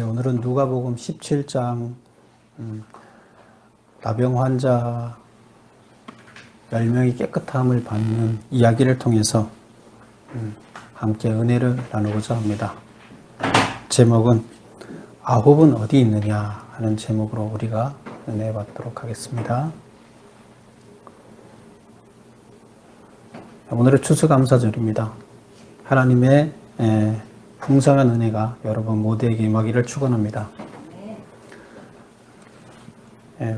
오늘은 누가복음 17장 나병 환자 10명이 깨끗함을 받는 이야기를 통해서 함께 은혜를 나누고자 합니다. 제목은 아홉은 어디 있느냐 하는 제목으로 우리가 은혜 받도록 하겠습니다. 오늘은 추수감사절입니다. 하나님의 풍성한 은혜가 여러분 모두에게 임하기를 축원합니다.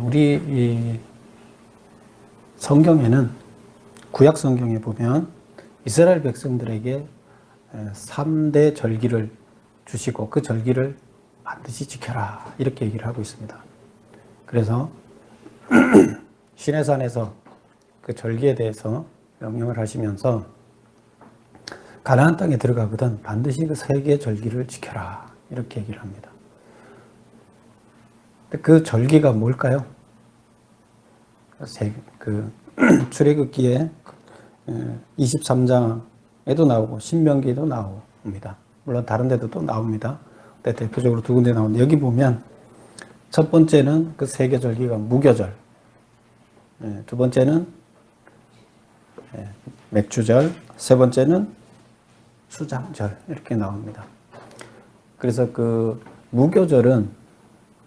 우리 이 성경에는 구약 성경에 보면 이스라엘 백성들에게 3대 절기를 주시고 그 절기를 반드시 지켜라 이렇게 얘기를 하고 있습니다. 그래서 시내산에서 그 절기에 대해서 명령을 하시면서 가나안 땅에 들어가거든 반드시 그 3개의 절기를 지켜라 이렇게 얘기를 합니다. 그 절기가 뭘까요? 출애굽기에 23장에도 나오고 신명기에도 나옵니다. 물론 다른 데도 또 나옵니다. 근데 대표적으로 두 군데 나오는데 여기 보면 첫 번째는 그 3개 절기가 무교절, 두 번째는 맥주절, 세 번째는 수장절 이렇게 나옵니다. 그래서 그 무교절은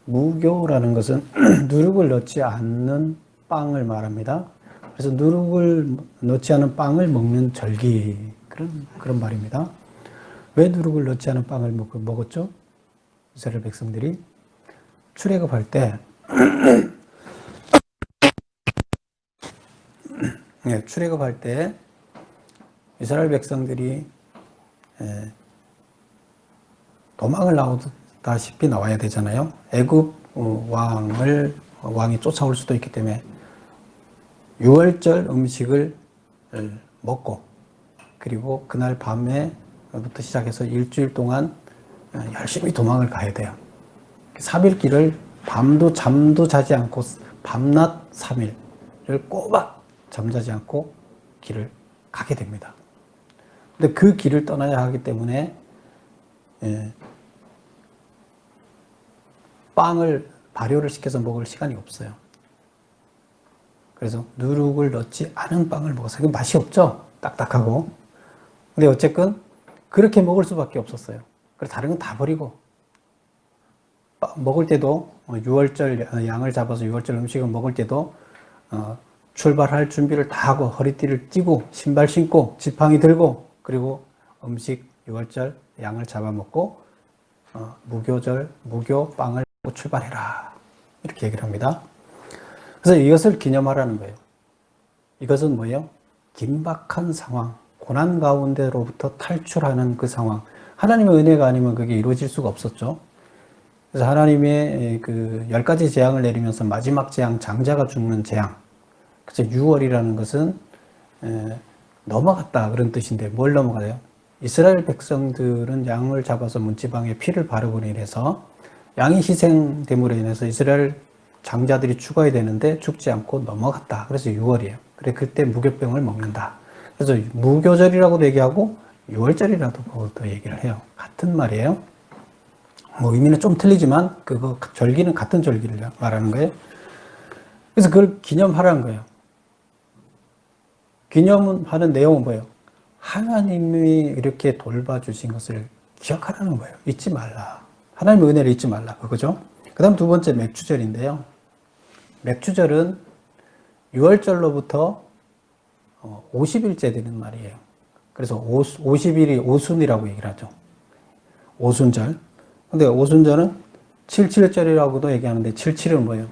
무교라는 것은 누룩을 넣지 않는 빵을 말합니다. 그래서 누룩을 넣지 않은 빵을 먹는 절기 그런 말입니다. 왜 누룩을 넣지 않은 빵을 먹었죠? 이스라엘 백성들이 출애굽할 때 출애굽할 때 이스라엘 백성들이 도망을 나오다시피 나와야 되잖아요. 애굽 왕이 쫓아올 수도 있기 때문에 유월절 음식을 먹고 그리고 그날 밤에부터 시작해서 일주일 동안 열심히 도망을 가야 돼요. 3일 길을 밤도 잠도 자지 않고 밤낮 3일을 꼬박 잠자지 않고 길을 가게 됩니다. 근데 그 길을 떠나야 하기 때문에 빵을 발효를 시켜서 먹을 시간이 없어요. 그래서 누룩을 넣지 않은 빵을 먹었어요. 맛이 없죠? 딱딱하고. 근데 어쨌든 그렇게 먹을 수밖에 없었어요. 그래서 다른 건 다 버리고 먹을 때도 유월절 양을 잡아서 유월절 음식을 먹을 때도 출발할 준비를 다 하고 허리띠를 띠고 신발 신고 지팡이 들고 그리고 음식 유월절 양을 잡아먹고 무교절 무교 빵을 먹고 출발해라 이렇게 얘기를 합니다. 그래서 이것을 기념하라는 거예요. 이것은 뭐예요? 긴박한 상황, 고난 가운데로부터 탈출하는 그 상황. 하나님의 은혜가 아니면 그게 이루어질 수가 없었죠. 그래서 하나님의 그 10가지 재앙을 내리면서 마지막 재앙, 장자가 죽는 재앙. 그래서 6월이라는 것은 넘어갔다 그런 뜻인데 뭘 넘어가요? 이스라엘 백성들은 양을 잡아서 문지방에 피를 바르고 이래서 양이 희생됨으로 인해서 이스라엘 장자들이 죽어야 되는데 죽지 않고 넘어갔다. 그래서 6월이에요. 그래 그때 무교병을 먹는다. 그래서 무교절이라고도 얘기하고 6월절이라도 또 얘기를 해요. 같은 말이에요. 뭐 의미는 좀 틀리지만 그거 절기는 같은 절기를 말하는 거예요. 그래서 그걸 기념하라는 거예요. 기념하는 내용은 뭐예요? 하나님이 이렇게 돌봐주신 것을 기억하라는 거예요. 잊지 말라. 하나님의 은혜를 잊지 말라. 그거죠? 그 다음 두 번째 맥주절인데요. 맥주절은 6월절로부터 50일째 되는 말이에요. 그래서 50일이 오순이라고 얘기를 하죠. 오순절. 근데 오순절은 77절이라고도 얘기하는데 77은 뭐예요?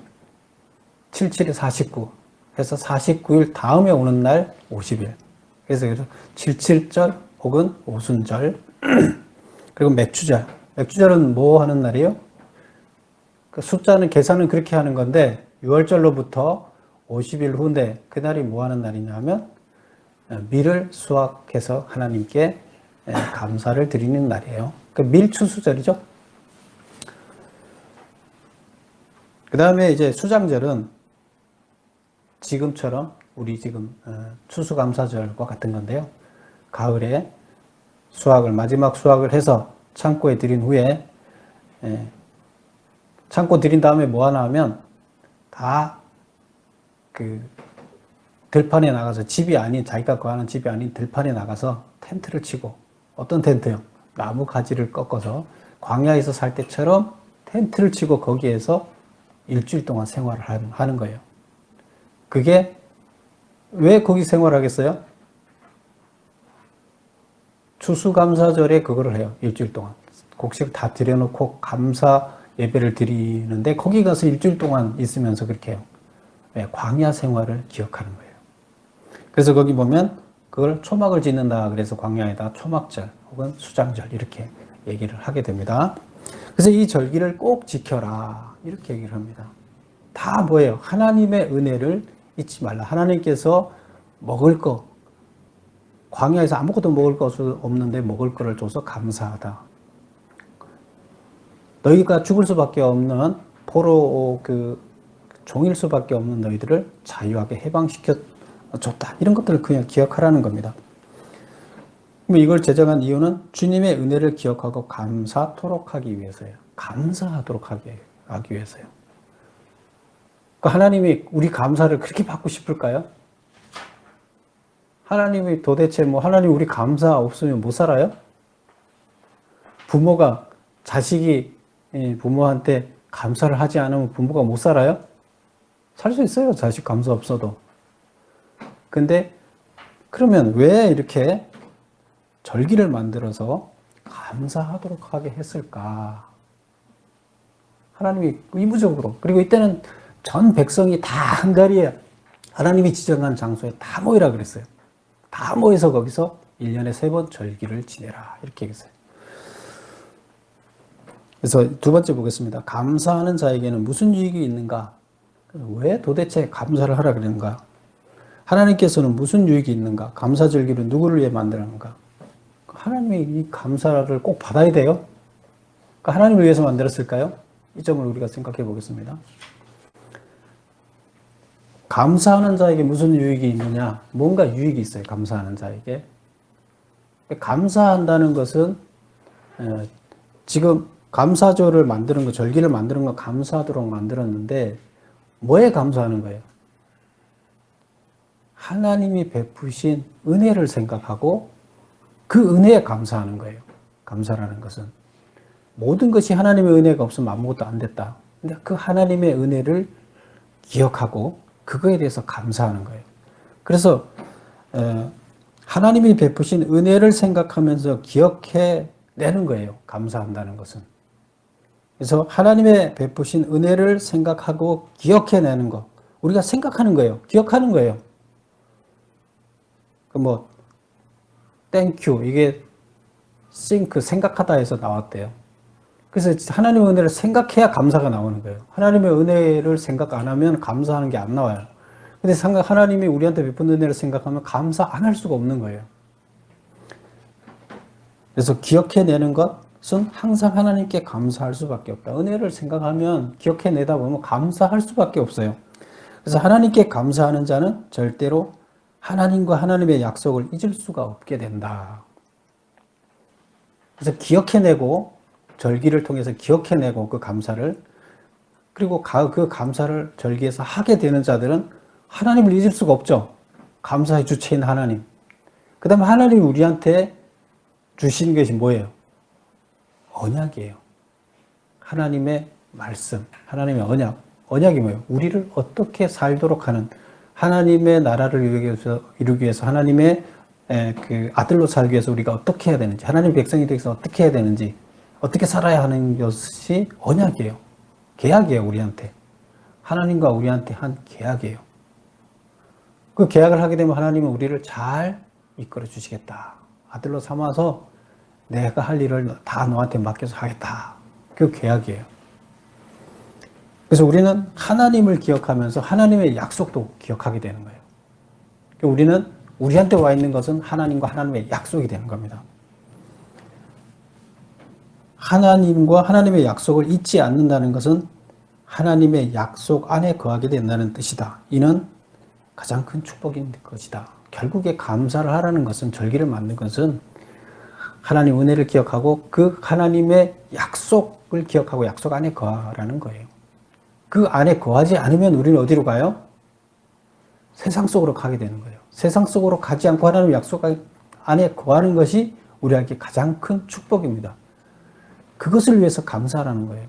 77이 49. 해서 49일 다음에 오는 날 50일. 그래서 77절 혹은 오순절. 그리고 맥주절. 맥주절은 뭐 하는 날이에요? 그 숫자는 계산은 그렇게 하는 건데 6월절로부터 50일 후인데 그날이 뭐 하는 날이냐 하면 밀을 수확해서 하나님께 감사를 드리는 날이에요. 그 밀추수절이죠. 그 다음에 이제 수장절은 지금처럼 우리 지금 추수감사절과 같은 건데요. 가을에 마지막 수확을 해서 창고에 들인 후에 예, 참고 드린 다음에 뭐 하나 하면 다 그 들판에 나가서 집이 아닌 자기가 거하는 집이 아닌 들판에 나가서 텐트를 치고 어떤 텐트요? 나무 가지를 꺾어서 광야에서 살 때처럼 텐트를 치고 거기에서 일주일 동안 생활을 하는 거예요. 그게 왜 거기 생활하겠어요? 추수감사절에 그거를 해요. 일주일 동안. 곡식 다 들여놓고 감사 예배를 드리는데 거기 가서 일주일 동안 있으면서 그렇게 해요. 네, 광야 생활을 기억하는 거예요. 그래서 거기 보면 그걸 초막을 짓는다. 그래서 광야에다 초막절 혹은 수장절 이렇게 얘기를 하게 됩니다. 그래서 이 절기를 꼭 지켜라. 이렇게 얘기를 합니다. 다 뭐예요? 하나님의 은혜를 잊지 말라. 하나님께서 먹을 거, 광야에서 아무것도 먹을 것이 없는데 먹을 거를 줘서 감사하다. 너희가 죽을 수밖에 없는 포로 종일 수밖에 없는 너희들을 자유하게 해방시켜 줬다. 이런 것들을 그냥 기억하라는 겁니다. 이걸 제정한 이유는 주님의 은혜를 기억하고 감사토록 하기 위해서예요. 감사하도록 하기 위해서요. 하나님이 우리 감사를 그렇게 받고 싶을까요? 하나님이 도대체 하나님 우리 감사 없으면 못 살아요? 부모가 자식이 부모한테 감사를 하지 않으면 부모가 못 살아요? 살 수 있어요. 자식 감사 없어도. 근데 그러면 왜 이렇게 절기를 만들어서 감사하도록 하게 했을까? 하나님이 의무적으로. 그리고 이때는 전 백성이 다 한가리에 하나님이 지정한 장소에 다 모이라 그랬어요. 다 모여서 거기서 1년에 3번 절기를 지내라. 이렇게 얘기했어요. 그래서 두 번째 보겠습니다. 감사하는 자에게는 무슨 유익이 있는가? 왜 도대체 감사를 하라 그러는가? 하나님께서는 무슨 유익이 있는가? 감사 절기를 누구를 위해 만들었는가? 하나님이 이 감사를 꼭 받아야 돼요? 하나님을 위해서 만들었을까요? 이 점을 우리가 생각해 보겠습니다. 감사하는 자에게 무슨 유익이 있느냐? 뭔가 유익이 있어요. 감사하는 자에게. 감사한다는 것은 지금 감사절을 만드는 거, 절기를 만드는 거 감사하도록 만들었는데 뭐에 감사하는 거예요? 하나님이 베푸신 은혜를 생각하고 그 은혜에 감사하는 거예요. 감사라는 것은. 모든 것이 하나님의 은혜가 없으면 아무것도 안 됐다. 근데 그 하나님의 은혜를 기억하고 그거에 대해서 감사하는 거예요. 그래서 하나님이 베푸신 은혜를 생각하면서 기억해내는 거예요. 감사한다는 것은. 그래서 하나님의 베푸신 은혜를 생각하고 기억해내는 거. 우리가 생각하는 거예요. 기억하는 거예요. 땡큐 이게 think 생각하다 해서 나왔대요. 그래서 하나님의 은혜를 생각해야 감사가 나오는 거예요. 하나님의 은혜를 생각 안 하면 감사하는 게 안 나와요. 근데 하나님이 우리한테 베푼 은혜를 생각하면 감사 안 할 수가 없는 거예요. 그래서 기억해내는 것은 항상 하나님께 감사할 수밖에 없다. 은혜를 생각하면 기억해내다 보면 감사할 수밖에 없어요. 그래서 하나님께 감사하는 자는 절대로 하나님과 하나님의 약속을 잊을 수가 없게 된다. 그래서 기억해내고 절기를 통해서 기억해내고 그 감사를 그리고 그 감사를 절기에서 하게 되는 자들은 하나님을 잊을 수가 없죠. 감사의 주체인 하나님. 그 다음에 하나님이 우리한테 주신 것이 뭐예요? 언약이에요. 하나님의 말씀, 하나님의 언약. 언약이 뭐예요? 우리를 어떻게 살도록 하는 하나님의 나라를 이루기 위해서 하나님의 그 아들로 살기 위해서 우리가 어떻게 해야 되는지 하나님 백성이 되기 위해서 어떻게 해야 되는지 어떻게 살아야 하는 것이 언약이에요. 계약이에요. 우리한테. 하나님과 우리한테 한 계약이에요. 그 계약을 하게 되면 하나님은 우리를 잘 이끌어 주시겠다. 아들로 삼아서 내가 할 일을 다 너한테 맡겨서 하겠다. 그 계약이에요. 그래서 우리는 하나님을 기억하면서 하나님의 약속도 기억하게 되는 거예요. 우리는 우리한테 와 있는 것은 하나님과 하나님의 약속이 되는 겁니다. 하나님과 하나님의 약속을 잊지 않는다는 것은 하나님의 약속 안에 거하게 된다는 뜻이다. 이는 가장 큰 축복인 것이다. 결국에 감사를 하라는 것은 절기를 만든 것은 하나님 은혜를 기억하고 그 하나님의 약속을 기억하고 약속 안에 거하라는 거예요. 그 안에 거하지 않으면 우리는 어디로 가요? 세상 속으로 가게 되는 거예요. 세상 속으로 가지 않고 하나님의 약속 안에 거하는 것이 우리에게 가장 큰 축복입니다. 그것을 위해서 감사하라는 거예요.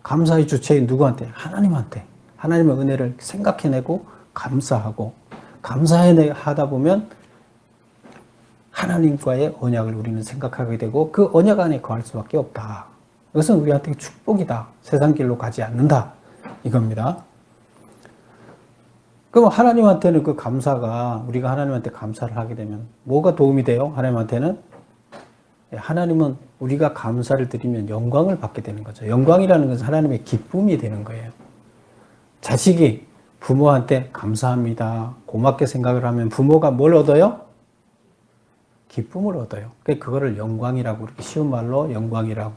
감사의 주체인 누구한테? 하나님한테. 하나님의 은혜를 생각해내고 감사하고 감사하다 보면 하나님과의 언약을 우리는 생각하게 되고 그 언약 안에 거할 수밖에 없다. 이것은 우리한테 축복이다. 세상 길로 가지 않는다. 이겁니다. 그럼 하나님한테는 그 감사가 우리가 하나님한테 감사를 하게 되면 뭐가 도움이 돼요? 하나님한테는 하나님은 우리가 감사를 드리면 영광을 받게 되는 거죠. 영광이라는 것은 하나님의 기쁨이 되는 거예요. 자식이 부모한테 감사합니다. 고맙게 생각을 하면 부모가 뭘 얻어요? 기쁨을 얻어요. 그거를 영광이라고 이렇게 쉬운 말로 영광이라고.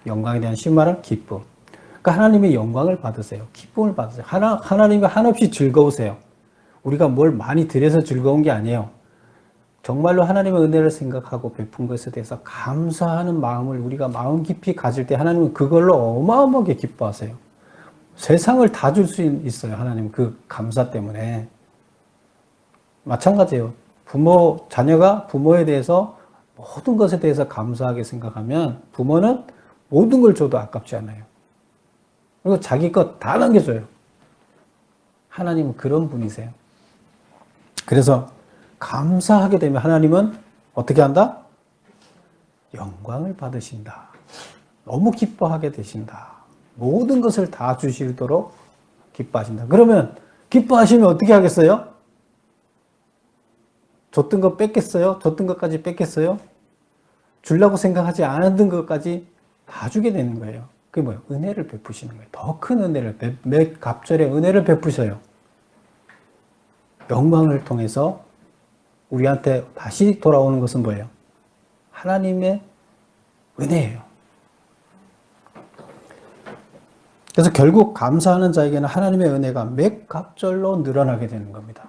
영광에 대한 쉬운 말은 기쁨. 그러니까 하나님의 영광을 받으세요. 기쁨을 받으세요. 하나님과 한없이 즐거우세요. 우리가 뭘 많이 드려서 즐거운 게 아니에요. 정말로 하나님의 은혜를 생각하고 베푼 것에 대해서 감사하는 마음을 우리가 마음 깊이 가질 때 하나님은 그걸로 어마어마하게 기뻐하세요. 세상을 다 줄 수 있어요. 하나님 그 감사 때문에. 마찬가지예요. 자녀가 부모에 대해서 모든 것에 대해서 감사하게 생각하면 부모는 모든 걸 줘도 아깝지 않아요. 그리고 자기 것 다 남겨줘요. 하나님은 그런 분이세요. 그래서 감사하게 되면 하나님은 어떻게 한다? 영광을 받으신다. 너무 기뻐하게 되신다. 모든 것을 다 주시도록 기뻐하신다. 그러면 기뻐하시면 어떻게 하겠어요? 줬던 것 뺏겠어요? 줬던 것까지 뺏겠어요? 주려고 생각하지 않았던 것까지 다 주게 되는 거예요. 그게 뭐예요? 은혜를 베푸시는 거예요. 더 큰 은혜를, 몇 갑절의 은혜를 베푸셔요. 영광을 통해서 우리한테 다시 돌아오는 것은 뭐예요? 하나님의 은혜예요. 그래서 결국 감사하는 자에게는 하나님의 은혜가 몇 갑절로 늘어나게 되는 겁니다.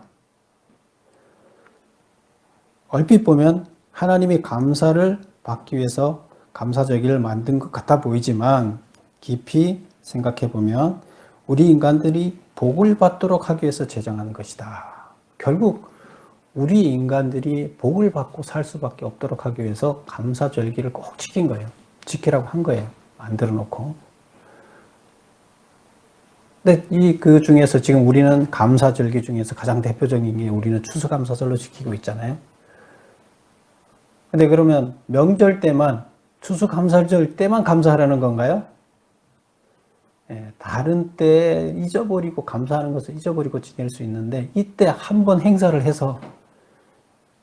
얼핏 보면 하나님이 감사를 받기 위해서 감사절기를 만든 것 같아 보이지만 깊이 생각해 보면 우리 인간들이 복을 받도록 하기 위해서 제정한 것이다. 결국 우리 인간들이 복을 받고 살 수밖에 없도록 하기 위해서 감사절기를 꼭 지킨 거예요. 지키라고 한 거예요. 만들어 놓고. 근데 그 중에서 지금 우리는 감사절기 중에서 가장 대표적인 게 우리는 추수감사절로 지키고 있잖아요. 근데 그러면 명절 때만, 추수감사절 때만 감사하라는 건가요? 다른 때 잊어버리고 감사하는 것을 잊어버리고 지낼 수 있는데 이때 한번 행사를 해서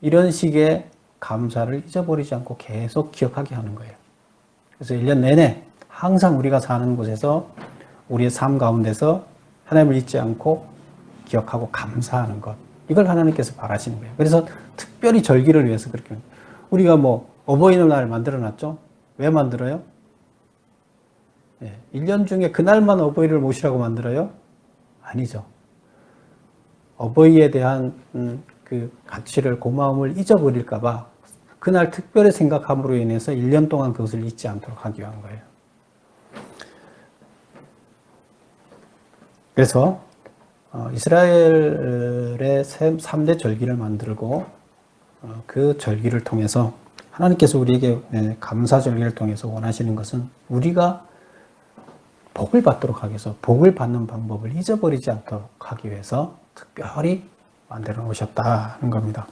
이런 식의 감사를 잊어버리지 않고 계속 기억하게 하는 거예요. 그래서 1년 내내 항상 우리가 사는 곳에서 우리의 삶 가운데서 하나님을 잊지 않고 기억하고 감사하는 것. 이걸 하나님께서 바라시는 거예요. 그래서 특별히 절기를 위해서 그렇게 우리가 어버이날 만들어놨죠? 왜 만들어요? 1년 중에 그날만 어버이를 모시라고 만들어요? 아니죠. 어버이에 대한 그 가치를, 고마움을 잊어버릴까봐 그날 특별히 생각함으로 인해서 1년 동안 그것을 잊지 않도록 하기 위한 거예요. 그래서 이스라엘의 3대 절기를 만들고 그 절기를 통해서 하나님께서 우리에게 감사절기를 통해서 원하시는 것은 우리가 복을 받도록 하기 위해서 복을 받는 방법을 잊어버리지 않도록 하기 위해서 특별히 만들어 놓으셨다는 겁니다.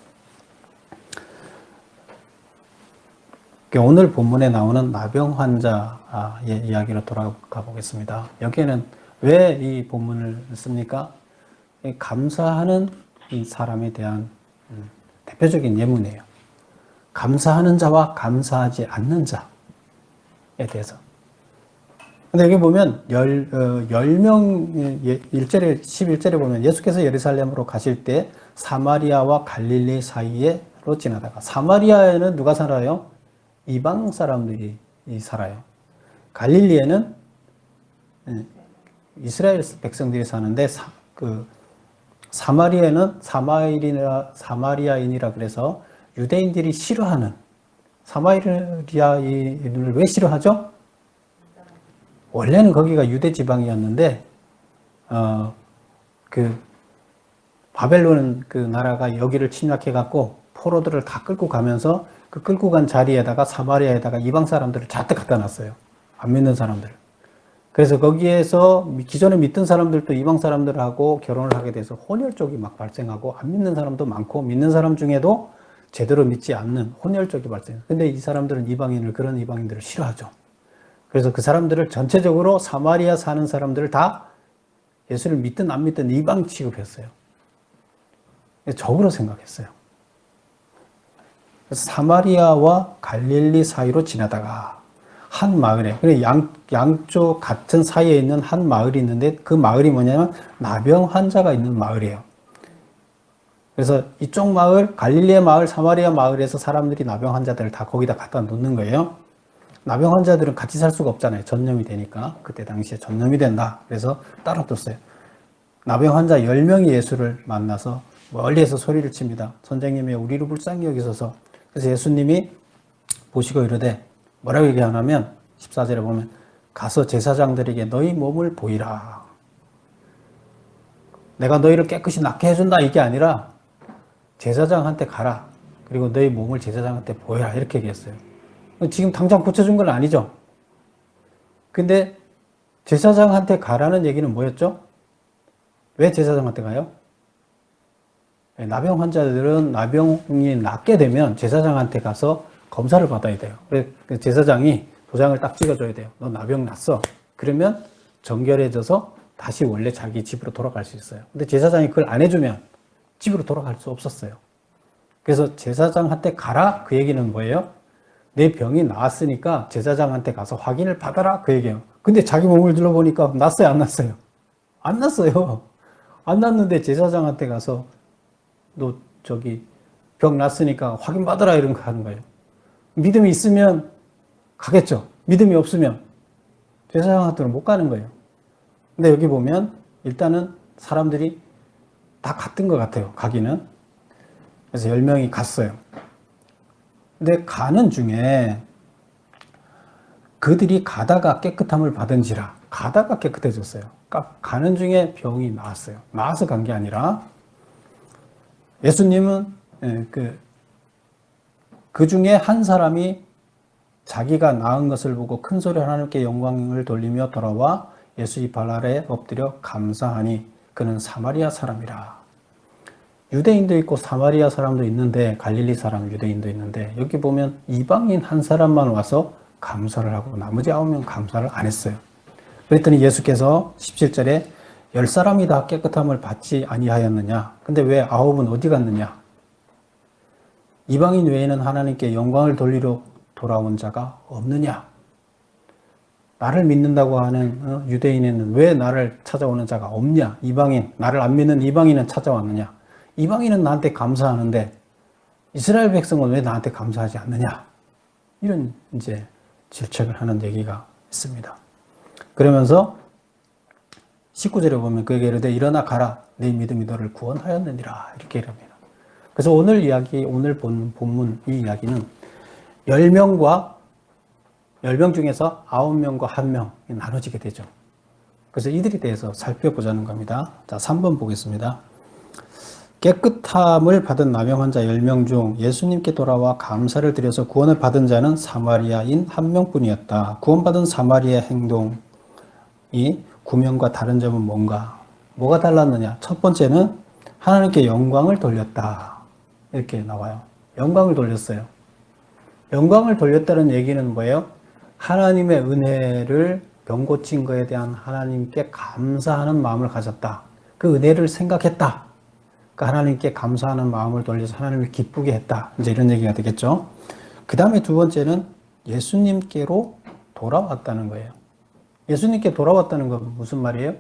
오늘 본문에 나오는 나병 환자의 이야기로 돌아가 보겠습니다. 여기에는 왜 이 본문을 씁니까? 감사하는 이 사람에 대한 대표적인 예문이에요. 감사하는 자와 감사하지 않는 자에 대해서. 근데 여기 보면 10명 1절에 11절에 보면 예수께서 예루살렘으로 가실 때 사마리아와 갈릴리 사이로 지나다가, 사마리아에는 누가 살아요? 이방 사람들이 살아요. 갈릴리에는 이스라엘 백성들이 사는데 사마리아에는 사마리아인이라 그래서 유대인들이 싫어하는 사마리아인을 왜 싫어하죠? 원래는 거기가 유대 지방이었는데, 그 바벨론 그 나라가 여기를 침략해갖고 포로들을 다 끌고 가면서 그 끌고 간 자리에다가 사마리아에다가 이방 사람들을 잔뜩 갖다 놨어요. 안 믿는 사람들. 그래서 거기에서 기존에 믿던 사람들도 이방 사람들하고 결혼을 하게 돼서 혼혈 쪽이 막 발생하고 안 믿는 사람도 많고 믿는 사람 중에도 제대로 믿지 않는 혼혈 쪽이 발생해요. 근데 이 사람들은 그런 이방인들을 싫어하죠. 그래서 그 사람들을 전체적으로 사마리아 사는 사람들을 다 예수를 믿든 안 믿든 이방 취급했어요. 적으로 생각했어요. 그래서 사마리아와 갈릴리 사이로 지나다가 한 마을에, 양쪽 같은 사이에 있는 한 마을이 있는데 그 마을이 뭐냐면 나병 환자가 있는 마을이에요. 그래서 이쪽 마을, 갈릴리의 마을, 사마리아 마을에서 사람들이 나병 환자들을 다 거기다 갖다 놓는 거예요. 나병 환자들은 같이 살 수가 없잖아요. 전염이 되니까. 그때 당시에 전염이 된다. 그래서 따로 뒀어요. 나병 환자 10명이 예수를 만나서 멀리에서 소리를 칩니다. 선생님이 우리를 불쌍히 여기소서. 그래서 예수님이 보시고 이르되 뭐라고 얘기하냐면 14절에 보면 가서 제사장들에게 너희 몸을 보이라. 내가 너희를 깨끗이 낫게 해준다 이게 아니라 제사장한테 가라. 그리고 너희 몸을 제사장한테 보여라. 이렇게 얘기했어요. 지금 당장 고쳐준 건 아니죠. 근데 제사장한테 가라는 얘기는 뭐였죠? 왜 제사장한테 가요? 나병 환자들은 나병이 낫게 되면 제사장한테 가서 검사를 받아야 돼요. 그래서 제사장이 도장을 딱 찍어줘야 돼요. 너 나병 났어. 그러면 정결해져서 다시 원래 자기 집으로 돌아갈 수 있어요. 근데 제사장이 그걸 안 해주면 집으로 돌아갈 수 없었어요. 그래서 제사장한테 가라. 그 얘기는 뭐예요? 내 병이 나았으니까 제사장한테 가서 확인을 받아라. 그 얘기예요. 근데 자기 몸을 둘러보니까 났어요? 안 났어요? 안 났어요. 안 났는데 제사장한테 가서 너 병 났으니까 확인 받아라 이런 거 하는 거예요. 믿음이 있으면 가겠죠. 믿음이 없으면 제사장한테는 못 가는 거예요. 근데 여기 보면 일단은 사람들이 다 갔던 것 같아요. 가기는. 그래서 10명이 갔어요. 근데 가는 중에 그들이 가다가 깨끗함을 받은지라 가다가 깨끗해졌어요. 가는 중에 병이 나았어요. 나아서 간 게 아니라 예수님은 그 중에 한 사람이 자기가 나은 것을 보고 큰 소리로 하나님께 영광을 돌리며 돌아와 예수의 발 아래 엎드려 감사하니 그는 사마리아 사람이라. 유대인도 있고 사마리아 사람도 있는데 갈릴리 사람 유대인도 있는데 여기 보면 이방인 한 사람만 와서 감사를 하고 나머지 9명 감사를 안 했어요. 그랬더니 예수께서 17절에 10사람이 다 깨끗함을 받지 아니하였느냐. 근데 왜 9은 어디 갔느냐. 이방인 외에는 하나님께 영광을 돌리러 돌아온 자가 없느냐. 나를 믿는다고 하는 유대인에는 왜 나를 찾아오는 자가 없냐. 이방인, 나를 안 믿는 이방인은 찾아왔느냐. 이방인은 나한테 감사하는데 이스라엘 백성은 왜 나한테 감사하지 않느냐. 이런 이제 질책을 하는 얘기가 있습니다. 그러면서 19절에 보면 그에게 이르되 일어나 가라. 네 믿음이 너를 구원하였느니라. 이렇게 이릅니다. 그래서 오늘 이야기, 오늘 본문 이 이야기는 10명 중에서 9명과 1명이 나눠지게 되죠. 그래서 이들에 대해서 살펴보자는 겁니다. 자, 3번 보겠습니다. 깨끗함을 받은 나병 환자 10명 중 예수님께 돌아와 감사를 드려서 구원을 받은 자는 사마리아인 1명뿐이었다. 구원받은 사마리아 행동이 9명과 다른 점은 뭔가? 뭐가 달랐느냐? 첫 번째는 하나님께 영광을 돌렸다. 이렇게 나와요. 영광을 돌렸어요. 영광을 돌렸다는 얘기는 뭐예요? 하나님의 은혜를 병 고친 것에 대한 하나님께 감사하는 마음을 가졌다. 그 은혜를 생각했다. 그러니까 하나님께 감사하는 마음을 돌려서 하나님을 기쁘게 했다. 이제 이런 얘기가 되겠죠. 그 다음에 두 번째는 예수님께로 돌아왔다는 거예요. 예수님께 돌아왔다는 건 무슨 말이에요?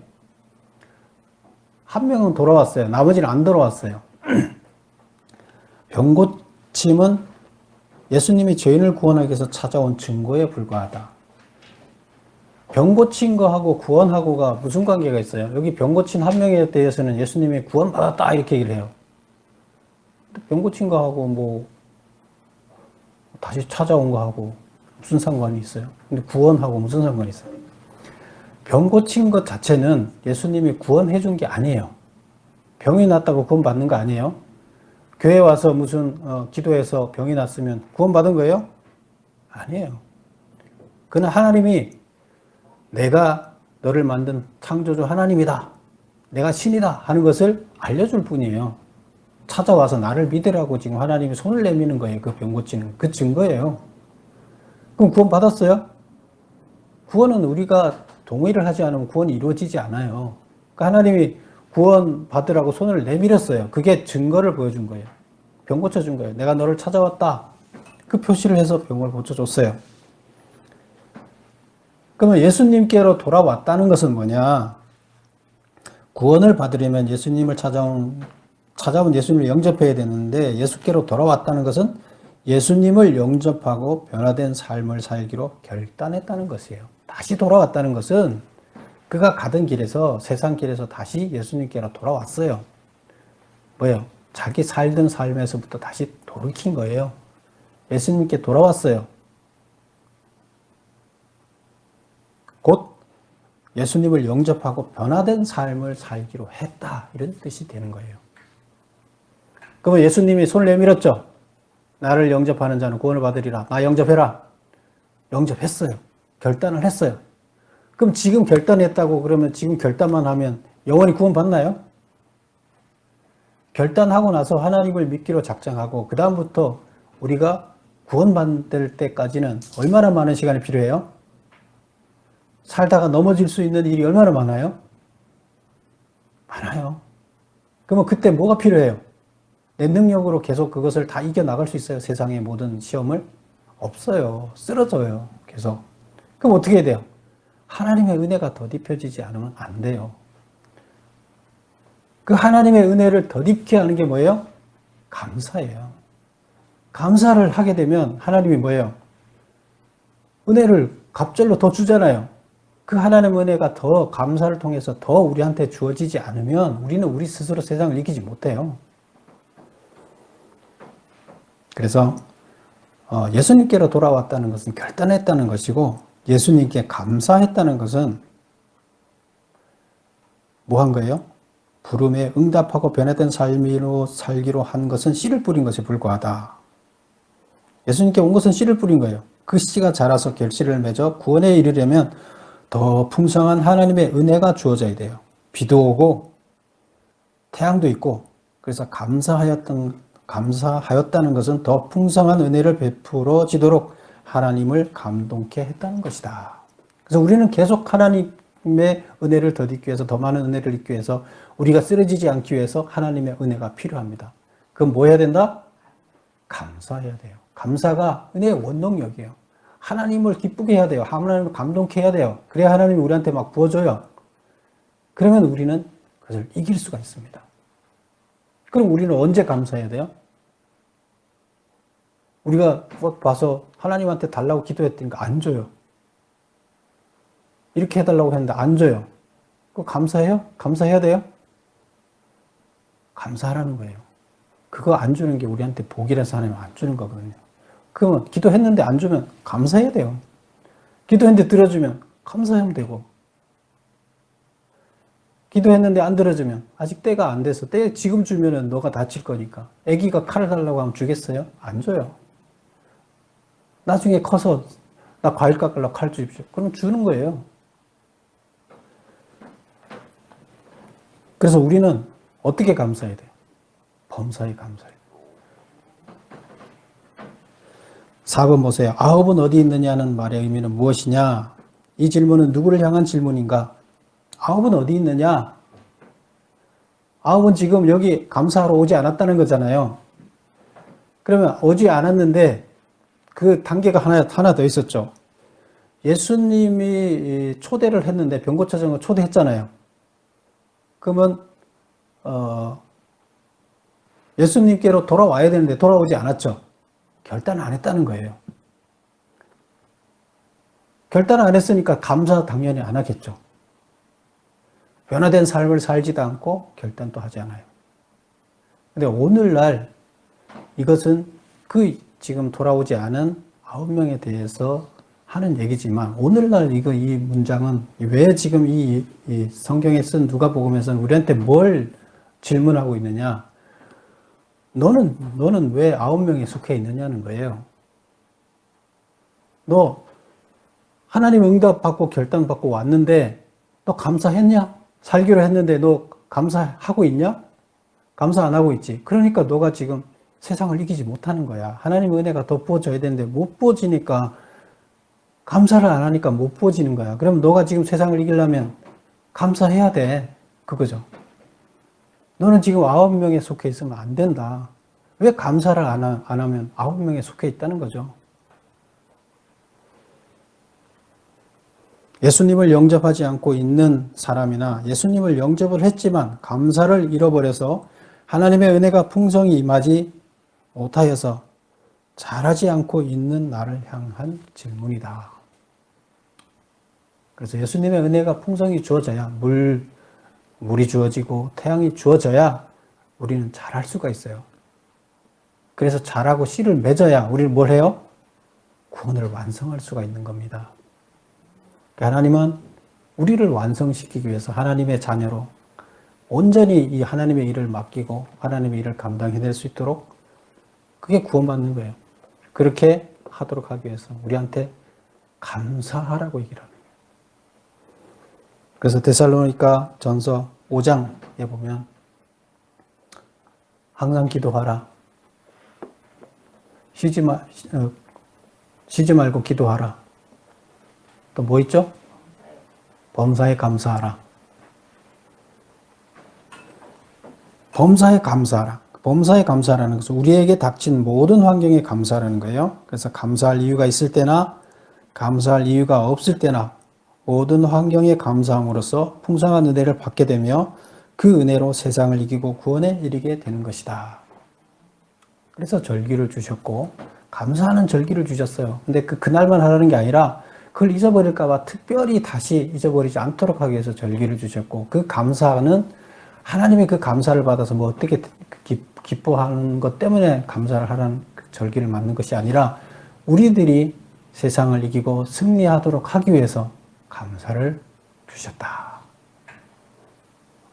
한 명은 돌아왔어요. 나머지는 안 돌아왔어요. 병 고침은 예수님이 죄인을 구원하기 위해서 찾아온 증거에 불과하다. 병 고친 거하고 구원하고가 무슨 관계가 있어요? 여기 병 고친 한 명에 대해서는 예수님이 구원받았다 이렇게 얘기를 해요. 병 고친 거하고 다시 찾아온 거하고 무슨 상관이 있어요? 근데 구원하고 무슨 상관이 있어요? 병 고친 것 자체는 예수님이 구원해 준 게 아니에요. 병이 났다고 구원 받는 거 아니에요. 교회 와서 무슨 기도해서 병이 났으면 구원 받은 거예요? 아니에요. 그는 하나님이 내가 너를 만든 창조주 하나님이다. 내가 신이다 하는 것을 알려줄 뿐이에요. 찾아와서 나를 믿으라고 지금 하나님이 손을 내미는 거예요. 그 병 고치는 그 증거예요. 그럼 구원 받았어요? 구원은 우리가 동의를 하지 않으면 구원이 이루어지지 않아요. 그러니까 하나님이 구원 받으라고 손을 내밀었어요. 그게 증거를 보여준 거예요. 병 고쳐준 거예요. 내가 너를 찾아왔다. 그 표시를 해서 병을 고쳐줬어요. 그러면 예수님께로 돌아왔다는 것은 뭐냐? 구원을 받으려면 예수님을 찾아온 예수님을 영접해야 되는데 예수께로 돌아왔다는 것은 예수님을 영접하고 변화된 삶을 살기로 결단했다는 것이에요. 다시 돌아왔다는 것은 그가 가던 길에서 세상 길에서 다시 예수님께로 돌아왔어요. 뭐예요? 자기 살던 삶에서부터 다시 돌이킨 거예요. 예수님께 돌아왔어요. 곧 예수님을 영접하고 변화된 삶을 살기로 했다. 이런 뜻이 되는 거예요. 그러면 예수님이 손을 내밀었죠. 나를 영접하는 자는 구원을 받으리라. 나 영접해라. 영접했어요. 결단을 했어요. 그럼 지금 결단했다고 그러면 지금 결단만 하면 영원히 구원 받나요? 결단하고 나서 하나님을 믿기로 작정하고 그 다음부터 우리가 구원받을 때까지는 얼마나 많은 시간이 필요해요? 살다가 넘어질 수 있는 일이 얼마나 많아요? 많아요. 그러면 그때 뭐가 필요해요? 내 능력으로 계속 그것을 다 이겨나갈 수 있어요? 세상의 모든 시험을? 없어요. 쓰러져요. 계속. 그럼 어떻게 해야 돼요? 하나님의 은혜가 더딥혀지지 않으면 안 돼요. 그 하나님의 은혜를 더딥게 하는 게 뭐예요? 감사예요. 감사를 하게 되면 하나님이 뭐예요? 은혜를 갑절로 더 주잖아요. 그 하나님의 은혜가 더 감사를 통해서 더 우리한테 주어지지 않으면 우리는 우리 스스로 세상을 이기지 못해요. 그래서 예수님께로 돌아왔다는 것은 결단했다는 것이고 예수님께 감사했다는 것은 뭐 한 거예요? 부름에 응답하고 변화된 삶으로 살기로 한 것은 씨를 뿌린 것에 불과하다. 예수님께 온 것은 씨를 뿌린 거예요. 그 씨가 자라서 결실을 맺어 구원에 이르려면 더 풍성한 하나님의 은혜가 주어져야 돼요. 비도 오고 태양도 있고 그래서 감사하였다는 것은 더 풍성한 은혜를 베풀어지도록 하나님을 감동케 했다는 것이다. 그래서 우리는 계속 하나님의 은혜를 더딛기 위해서 더 많은 은혜를 얻기 위해서 우리가 쓰러지지 않기 위해서 하나님의 은혜가 필요합니다. 그럼 뭐 해야 된다? 감사해야 돼요. 감사가 은혜의 원동력이에요. 하나님을 기쁘게 해야 돼요. 하나님을 감동케 해야 돼요. 그래야 하나님이 우리한테 막 부어줘요. 그러면 우리는 그것을 이길 수가 있습니다. 그럼 우리는 언제 감사해야 돼요? 우리가 봐서 하나님한테 달라고 기도했더니까 안 줘요. 이렇게 해달라고 했는데 안 줘요. 그거 감사해요? 감사해야 돼요? 감사하라는 거예요. 그거 안 주는 게 우리한테 복이라서 하나님 안 주는 거거든요. 그러면 기도했는데 안 주면 감사해야 돼요. 기도했는데 들어주면 감사하면 되고 기도했는데 안 들어주면 아직 때가 안 돼서 때 지금 주면은 너가 다칠 거니까 아기가 칼을 달라고 하면 주겠어요? 안 줘요. 나중에 커서 나 과일 깎으려고 칼 주십시오. 그럼 주는 거예요. 그래서 우리는 어떻게 감사해야 돼요? 범사에 감사해요. 4번 보세요. 아홉은 어디 있느냐는 말의 의미는 무엇이냐? 이 질문은 누구를 향한 질문인가? 아홉은 어디 있느냐? 아홉은 지금 여기 감사하러 오지 않았다는 거잖아요. 그러면 오지 않았는데 그 단계가 하나 더 있었죠. 예수님이 초대를 했는데 병 고쳐진 거 초대했잖아요. 그러면 예수님께로 돌아와야 되는데 돌아오지 않았죠. 결단 안 했다는 거예요. 결단 안 했으니까 감사 당연히 안 하겠죠. 변화된 삶을 살지도 않고 결단도 하지 않아요. 근데 오늘날 이것은 그 지금 돌아오지 않은 9명에 대해서 하는 얘기지만 오늘날 이 문장은 왜 지금 이 성경에 쓴 누가복음에서는 우리한테 뭘 질문하고 있느냐? 너는 왜 9명에 속해 있느냐는 거예요. 너 하나님 응답 받고 결단 받고 왔는데 너 감사했냐? 살기로 했는데 너 감사하고 있냐? 감사 안 하고 있지. 그러니까 너가 지금 세상을 이기지 못하는 거야. 하나님 은혜가 더 부어져야 되는데 못 부어지니까 감사를 안 하니까 못 부어지는 거야. 그럼 너가 지금 세상을 이기려면 감사해야 돼. 그거죠. 너는 지금 9명에 속해 있으면 안 된다. 왜 감사를 안 하면 9명에 속해 있다는 거죠. 예수님을 영접하지 않고 있는 사람이나 예수님을 영접을 했지만 감사를 잃어버려서 하나님의 은혜가 풍성히 임하지 못하여서 잘하지 않고 있는 나를 향한 질문이다. 그래서 예수님의 은혜가 풍성히 주어져야 물이 주어지고 태양이 주어져야 우리는 잘할 수가 있어요. 그래서 잘하고 씨를 맺어야 우리는 뭘 해요? 구원을 완성할 수가 있는 겁니다. 하나님은 우리를 완성시키기 위해서 하나님의 자녀로 온전히 이 하나님의 일을 맡기고 하나님의 일을 감당해낼 수 있도록 그게 구원받는 거예요. 그렇게 하도록 하기 위해서 우리한테 감사하라고 얘기를 하는 거예요. 그래서 데살로니가 전서 5장에 보면 항상 기도하라. 쉬지 말고 기도하라. 또 뭐 있죠? 범사에 감사하라. 범사에 감사하라. 범사에 감사하라는 것은 우리에게 닥친 모든 환경에 감사하라는 거예요. 그래서 감사할 이유가 있을 때나 감사할 이유가 없을 때나 모든 환경에 감사함으로써 풍성한 은혜를 받게 되며 그 은혜로 세상을 이기고 구원에 이르게 되는 것이다. 그래서 절기를 주셨고 감사하는 절기를 주셨어요. 근데 그날만 하라는 게 아니라 그걸 잊어버릴까 봐 특별히 다시 잊어버리지 않도록 하기 위해서 절기를 주셨고 그 감사는 하나님의 그 감사를 받아서 뭐 어떻게 기뻐하는 것 때문에 감사를 하라는 절기를 만든 것이 아니라 우리들이 세상을 이기고 승리하도록 하기 위해서 감사를 주셨다.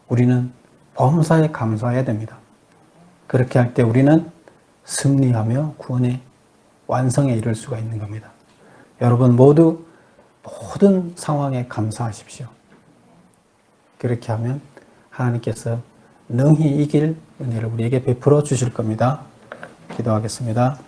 우리는 범사에 감사해야 됩니다. 그렇게 할 때 우리는 승리하며 구원의 완성에 이를 수가 있는 겁니다. 여러분 모두 모든 상황에 감사하십시오. 그렇게 하면 하나님께서 능히 이길 은혜를 우리에게 베풀어 주실 겁니다. 기도하겠습니다.